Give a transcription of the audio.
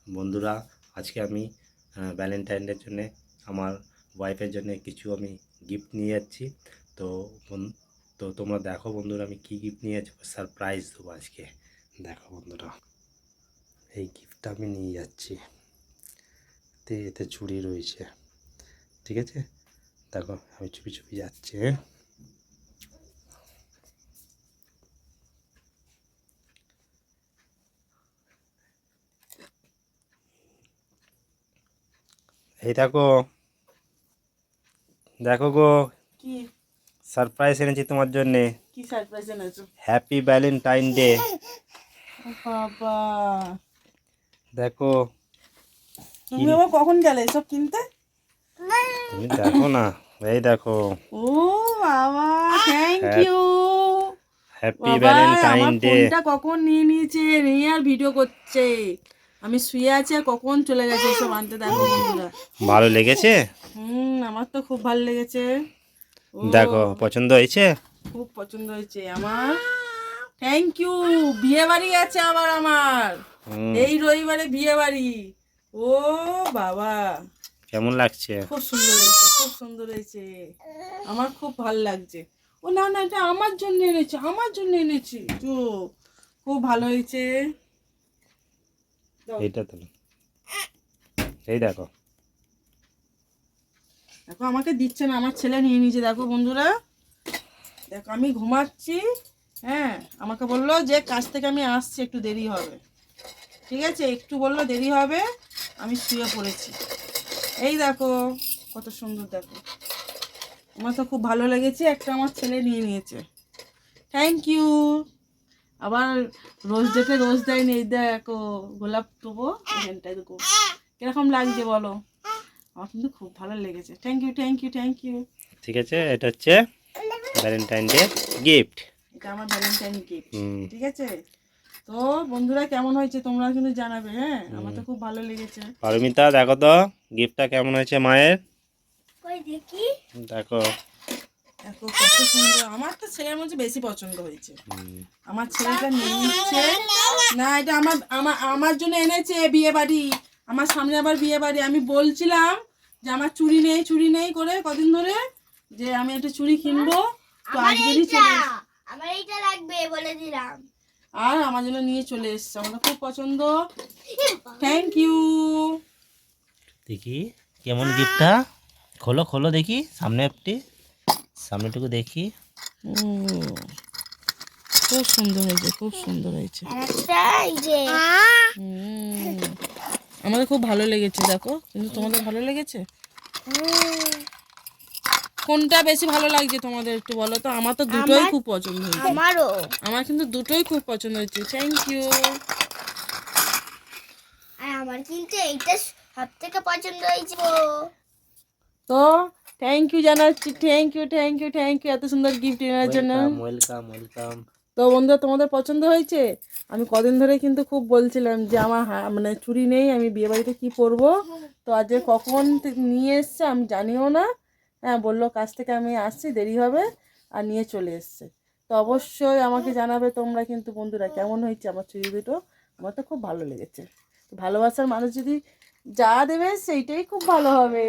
বন্ধুরা, আজকে আমি ভ্যালেন্টাইন ডের জন্যে আমার ওয়াইফের জন্য কিছু আমি গিফট নিয়ে যাচ্ছি। তো তো তোমরা দেখো বন্ধুরা, আমি কি গিফট নিয়ে যাচ্ছি, সারপ্রাইজ দেবো আজকে। দেখো বন্ধুরা, এই গিফটটা আমি নিয়ে যাচ্ছি। এতে চুড়ি রয়েছে, ঠিক আছে? দেখো আমি চুপি চুপি যাচ্ছি। এই দেখো, দেখো গো, কি সারপ্রাইজ এনেছি তোমার জন্যে। কি সারপ্রাইজ এনেছো? Happy Valentine day. বাবা, দেখো তুমি আবার কখন গেলে এসব কিনতে? তুমি দেখো না, এই দেখো। ও বাবা, থ্যাংক ইউ। হ্যাপি বাবা, ভ্যালেন্টাইন আমার ডে। ফোনটা কখন নিয়ে নিয়েছে, নিয়ে আর ভিডিও করছে। আমি শুয়ে আছি আর কখন চলে গেছে এসব আনতে। দেখো বন্ধুরা, ভালো লেগেছে? আমার তো খুব ভালো লেগেছে। ও, দেখো পছন্দ হয়েছে? খুব পছন্দ হয়েছে আমার। Thank you. বিয়ে বাড়ি আছে আবার আমার, এই রবিবারে বিয়ে বাড়ি। ও বাবা, কেমন লাগছে? খুব সুন্দর হয়েছে, খুব সুন্দর হয়েছে। আমার খুব ভালো লাগছে। ও না না, এটা আমার জন্য এনেছি, আমার জন্য এনেছি তো। খুব ভালো হয়েছে। এইটা তো, এই দেখো। দেখো আমাকে দিচ্ছে না, আমার ছেলে নিয়ে নিয়েছে। দেখো বন্ধুরা, দেখো আমি ঘুমাচ্ছি। হ্যাঁ, আমাকে বললো যে কাজ থেকে আমি আসছি, একটু দেরি হবে। ঠিক আছে, একটু বললো দেরি হবে, আমি শুয়ে পড়েছি। এই দেখো কত সুন্দর, দেখো আমার তো খুব ভালো লেগেছে। একটা আমার ছেলে নিয়ে নিয়েছে, থ্যাংক ইউ। আবার রোজ ডেতে রোজ দেয়নি, এই দেখো গোলাপ দেবো, এখানটায় দেখো কিরকম লাগছে বলো। আমার কিন্তু খুব ভালো লেগেছে। Thank you, thank you, thank you. ঠিক আছে, এটা হচ্ছে ভ্যালেন্টাইন ডে গিফট। এটা আমার ভ্যালেন্টাইন গিফট, ঠিক আছে? তো বন্ধুরা, কেমন হয়েছে তোমরা কিন্তু জানাবে। হ্যাঁ, আমার তো খুব ভালো লেগেছে। পারমিতা, দেখো তো গিফটটা কেমন হয়েছে মায়ের। কই দেখি। দেখো, দেখো কত সুন্দর। আমার তো ছেলের মধ্যে বেশি পছন্দ হয়েছে। আমার ছেলেটা নিয়ে নিচ্ছে না, এটা আমার আমার আমার জন্য এনেছে বিয়ে বাড়ি। আমার সামনে আবার বিয়ে বাড়ি। আমি বলছিলাম যে আমার চুড়ি নেই, চুড়ি নেই করে কদিন ধরে, যে আমি একটা চুড়ি কিনবো। তো আজকেরই চলে এসেছে। আমার এইটা লাগবে বলে দিলাম। আর আমার জন্য নিয়ে চলে এসছে। আমার খুব পছন্দ। Thank you. দেখি কেমন গিফটটা। খোলো খোলো দেখি, সামনেটুকু দেখি। খুব সুন্দর হয়েছে, খুব সুন্দর হয়েছে। আমাদের খুব ভালো লেগেছে। দেখো, কিন্তু তোমাদের ভালো লেগেছে? কোনটা বেশি ভালো লাগছে তোমাদের একটু বলো তো। আমার তো দুটোই খুব পছন্দ হয়েছে। আমারও। আমার কিন্তু দুটোই খুব পছন্দ হয়েছে। Thank you. আর আমার কিন্তু এইটা সব থেকে পছন্দ হয়েছে। তো থ্যাংক ইউ জানাচ্ছি। Thank you, thank you, thank you এত সুন্দর গিফট এনার জন্য। Welcome welcome. তো বন্ধুরা, তোমাদের পছন্দ হয়েছে? আমি কদিন ধরে কিন্তু খুব বলছিলাম যে আমার মানে চুড়ি নেই, আমি বিয়ে বাড়িতে কী পরবো। তো আজকে কখন নিয়ে এসছে আমি জানিও না। হ্যাঁ, বললো কাছ থেকে আমি আসছি, দেরি হবে, আর নিয়ে চলে এসছে। তো অবশ্যই আমাকে জানাবে তোমরা কিন্তু বন্ধুরা, কেমন হয়েছে আমার চুড়ি দুটো। আমার তো খুব ভালো লেগেছে। ভালোবাসার মানুষ যদি যা দেবে সেইটাই খুব ভালো হবে।